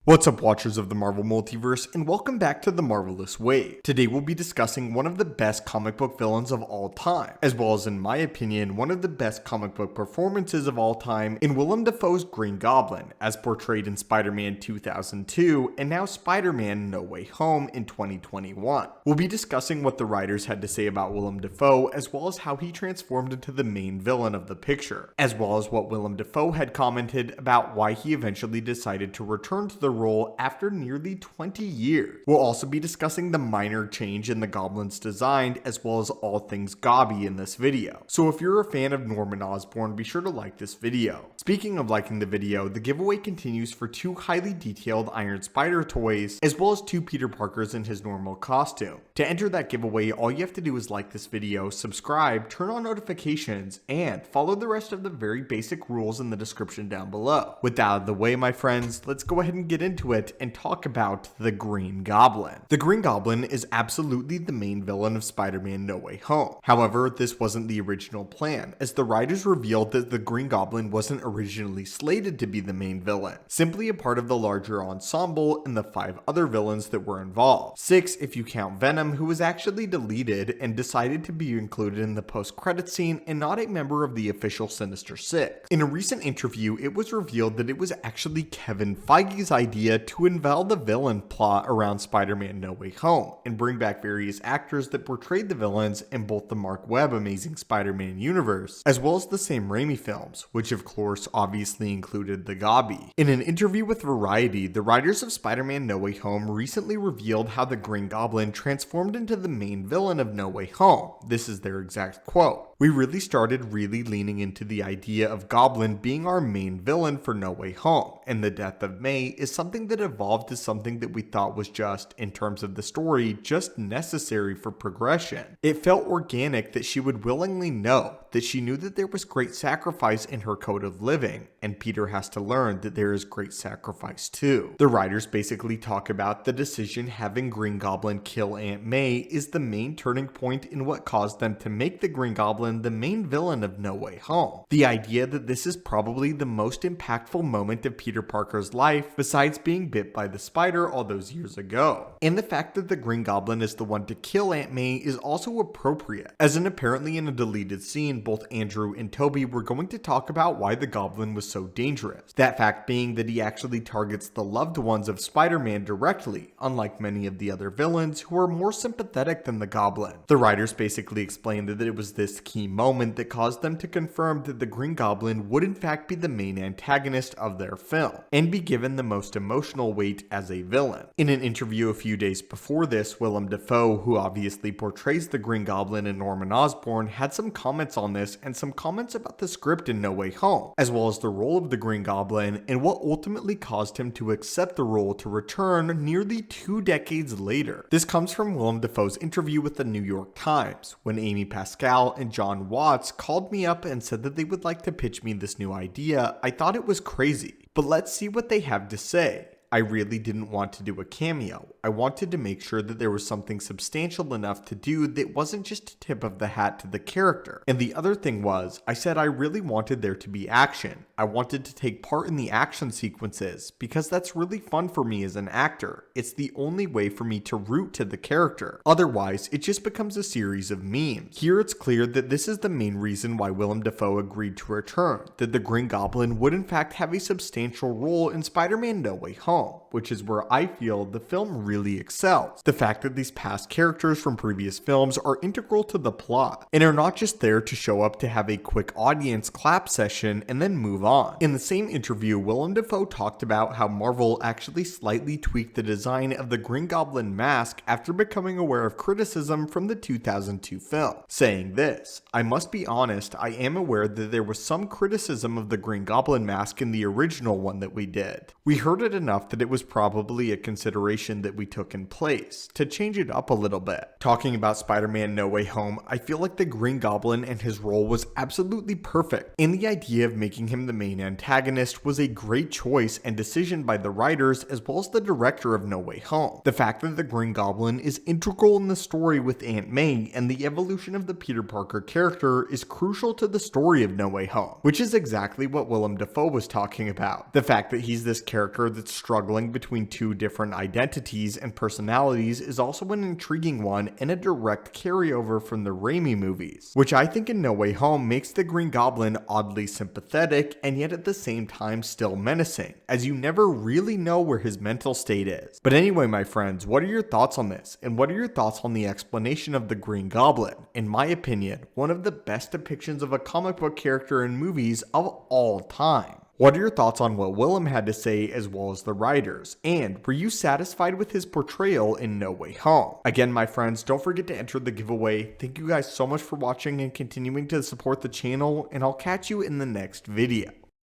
What's up, watchers of the Marvel Multiverse, and welcome back to the Marvelous Wave. Today we'll be discussing one of the best comic book villains of all time, as well as, in my opinion, one of the best comic book performances of all time in Willem Dafoe's Green Goblin, as portrayed in Spider-Man 2002, and now Spider-Man No Way Home in 2021. We'll be discussing what the writers had to say about Willem Dafoe, as well as how he transformed into the main villain of the picture, as well as what Willem Dafoe had commented about why he eventually decided to return to the role after nearly 20 years. We'll also be discussing the minor change in the Goblin's design, as well as all things Gobby in this video. So if you're a fan of Norman Osborn, be sure to like this video. Speaking of liking the video, the giveaway continues for 2 highly detailed Iron Spider toys, as well as 2 Peter Parkers in his normal costume. To enter that giveaway, all you have to do is like this video, subscribe, turn on notifications, and follow the rest of the very basic rules in the description down below. With that out of the way, my friends, let's go ahead and get into it and talk about the Green Goblin. The Green Goblin is absolutely the main villain of Spider-Man No Way Home. However, this wasn't the original plan, as the writers revealed that the Green Goblin wasn't originally slated to be the main villain, simply a part of the larger ensemble and the 5 other villains that were involved. 6 if you count Venom, who was actually deleted and decided to be included in the post-credit scene and not a member of the official Sinister Six. In a recent interview, it was revealed that it was actually Kevin Feige's idea to unveil the villain plot around Spider-Man No Way Home and bring back various actors that portrayed the villains in both the Mark Webb Amazing Spider-Man universe, as well as the Sam Raimi films, which of course obviously included the Gobby. In an interview with Variety, the writers of Spider-Man No Way Home recently revealed how the Green Goblin transformed into the main villain of No Way Home. This is their exact quote. "We really started leaning into the idea of Goblin being our main villain for No Way Home, and the death of May is something that evolved to something that we thought was just, in terms of the story, just necessary for progression. It felt organic that she would willingly know, that she knew that there was great sacrifice in her code of living, and Peter has to learn that there is great sacrifice too." The writers basically talk about the decision having Green Goblin kill Aunt May is the main turning point in what caused them to make the Green Goblin the main villain of No Way Home. The idea that this is probably the most impactful moment of Peter Parker's life, besides being bit by the spider all those years ago. And the fact that the Green Goblin is the one to kill Aunt May is also appropriate, as in apparently in a deleted scene, both Andrew and Toby were going to talk about why the Goblin was so dangerous. That fact being that he actually targets the loved ones of Spider-Man directly, unlike many of the other villains who are more sympathetic than the Goblin. The writers basically explained that it was this key moment that caused them to confirm that the Green Goblin would in fact be the main antagonist of their film, and be given the most emotional weight as a villain. In an interview a few days before this, Willem Dafoe, who obviously portrays the Green Goblin in Norman Osborn, had some comments on this and some comments about the script in No Way Home, as well as the role of the Green Goblin and what ultimately caused him to accept the role to return nearly 2 decades later. This comes from Willem Dafoe's interview with the New York Times, when Amy Pascal and John Watts called me up and said that they would like to pitch me this new idea. I thought it was crazy, but let's see what they have to say. I really didn't want to do a cameo. I wanted to make sure that there was something substantial enough to do that wasn't just a tip of the hat to the character. And the other thing was, I said I really wanted there to be action. I wanted to take part in the action sequences, because that's really fun for me as an actor. It's the only way for me to root to the character. Otherwise, it just becomes a series of memes. Here it's clear that this is the main reason why Willem Dafoe agreed to return, that the Green Goblin would in fact have a substantial role in Spider-Man No Way Home, which is where I feel the film really excels. The fact that these past characters from previous films are integral to the plot, and are not just there to show up to have a quick audience clap session and then move on. In the same interview, Willem Dafoe talked about how Marvel actually slightly tweaked the design of the Green Goblin mask after becoming aware of criticism from the 2002 film, saying this, "I must be honest, I am aware that there was some criticism of the Green Goblin mask in the original one that we did. We heard it enough that it was probably a consideration that we took in place, to change it up a little bit. Talking about Spider-Man No Way Home, I feel like the Green Goblin and his role was absolutely perfect, and the idea of making him the main antagonist was a great choice and decision by the writers as well as the director of No Way Home. The fact that the Green Goblin is integral in the story with Aunt May and the evolution of the Peter Parker character is crucial to the story of No Way Home, which is exactly what Willem Dafoe was talking about. The fact that he's this character that's struggling between two different identities and personalities is also an intriguing one and a direct carryover from the Raimi movies, which I think in No Way Home makes the Green Goblin oddly sympathetic and yet at the same time still menacing, as you never really know where his mental state is. But anyway, my friends, what are your thoughts on this? And what are your thoughts on the explanation of the Green Goblin? In my opinion, one of the best depictions of a comic book character in movies of all time. What are your thoughts on what Willem had to say as well as the writers? And were you satisfied with his portrayal in No Way Home? Again, my friends, don't forget to enter the giveaway. Thank you guys so much for watching and continuing to support the channel, and I'll catch you in the next video.